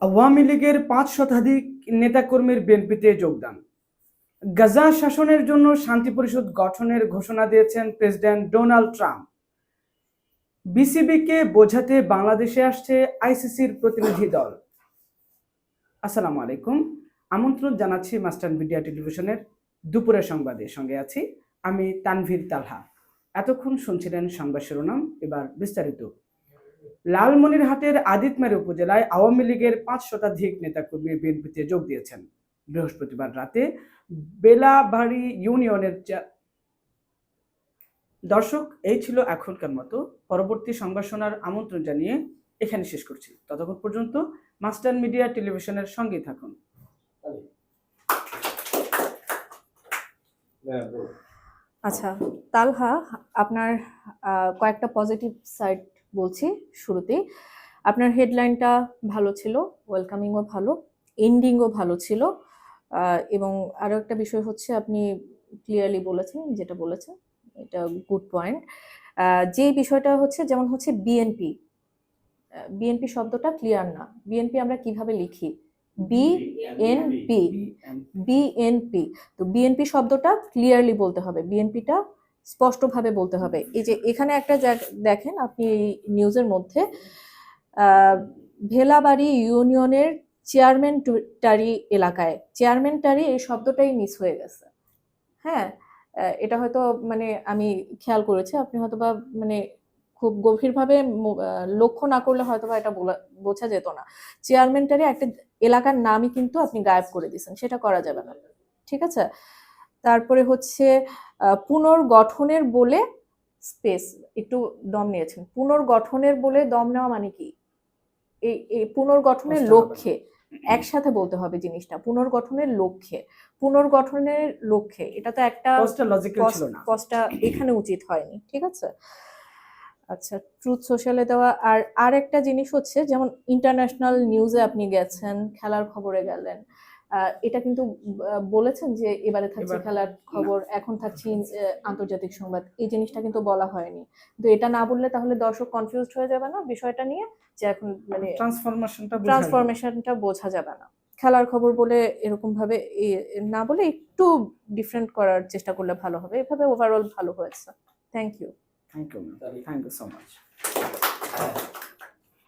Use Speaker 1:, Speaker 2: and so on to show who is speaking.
Speaker 1: আওয়ামী লীগের ৫ শতাধিক নেতাকর্মীর বিএনপিতে যোগদান। গাজা শাসনের জন্য শান্তি পরিষদ গঠনের ঘোষণা দিয়েছেন প্রেসিডেন্ট ডোনাল্ড ট্রাম্প। বিসিবিকে বোঝাতে বাংলাদেশে আসছে আইসিসির প্রতিনিধি দল। আসসালামু আলাইকুম, আমন্ত্রণ জানাচ্ছি মাস্টার মিডিয়া টেলিভিশনের দুপুরের সংবাদে। সঙ্গে আছি আমি তানভীর তালহা। এতক্ষণ শুনছিলেন সংবাদ শিরোনাম, এবার বিস্তারিত। লালমনিরহাটের আদিতমারী উপজেলায় আওয়ামী লীগের ৫ শতাধিক নেতাকর্মী বিএনপিতে যোগ দিয়েছেন। বৃহস্পতিবার রাতে বেলাবাড়ি ইউনিয়নের দর্শক, এই ছিল এখনকার মতো। পরবর্তী সংবাদ শোনার আমন্ত্রণ জানিয়ে এখানে শেষ করছি। ততক্ষণ পর্যন্ত মাস্টার মিডিয়া টেলিভিশনের সঙ্গেই থাকুন।
Speaker 2: আচ্ছা তালহা, আপনার কয়েকটা পজিটিভ সাইড বলছি শুরুতেই। আপনার হেডলাইনটা ভালো ছিল, ওয়েলকামিংও ভালো, এন্ডিংও ভালো ছিল, এবং আরও একটা বিষয় হচ্ছে আপনি ক্লিয়ারলি বলেছেন, যেটা বলেছেন এটা গুড পয়েন্ট। যে বিষয়টা হচ্ছে, যেমন হচ্ছে বিএনপি, বিএনপি শব্দটা ক্লিয়ার না। বিএনপি আমরা কিভাবে লিখি? BNP, BNP. তো বিএনপি শব্দটা ক্লিয়ারলি বলতে হবে, বিএনপিটা স্পষ্টভাবে বলতে হবে। এই যে এখানে একটা দেখেন আপনি নিউজের মধ্যে, ভেলাবাড়ি ইউনিয়নের চেয়ারম্যানটারি এলাকায়, চেয়ারম্যানটারি এই শব্দটাই মিস হয়ে গেছে। হ্যাঁ, এটা হয়তো মানে আমি খেয়াল করেছি, আপনি হয়তো বা মানে খুব গভীরভাবে লক্ষ্য না করলে হয়তো বা এটা বোঝা যেত না। চেয়ারম্যানটারি একটা এলাকার নামই কিন্তু আপনি গায়েব করে দিয়েছেন, সেটা করা যাবে না। ঠিক আছে। তারপরে হচ্ছে পুনর্গঠনের বলে স্পেস, একটু দম নিয়েছেন। পুনর্গঠনের বলে দম নেওয়া মানে কি? এই পুনর্গঠনের লক্ষ্যে, একসাথে বলতে হবে জিনিসটা, পুনর্গঠনের লক্ষ্যে, পুনর্গঠনের লক্ষ্যে। এটা তো একটা কষ্টটা এখানে উচিত হয়নি। ঠিক আছে। আচ্ছা, ট্রুথ সোশ্যালে দেওয়া। আর একটা জিনিস হচ্ছে, যেমন ইন্টারন্যাশনাল নিউজে আপনি গেছেন, খেলার খবরে গেলেন, এটা কিন্তু বলেছেন যে এবারে থাকছে খেলার খবর, এখন থাকছে আন্তর্জাতিক সংবাদ। এই জিনিসটা কিন্তু বলা হয়নি। কিন্তু এটা না বললে তাহলে দর্শক কনফিউজড হয়ে যাবে না বিষয়টা নিয়ে, যে এখন মানে ট্রান্সফরমেশনটা বোঝা যাবে না। খেলার খবর বলে এরকম ভাবে না বলে একটু ডিফারেন্ট করার চেষ্টা করলে ভালো হবে। এভাবে ওভারঅল ভালো হয়েছে। Thank you.
Speaker 1: Thank you so much.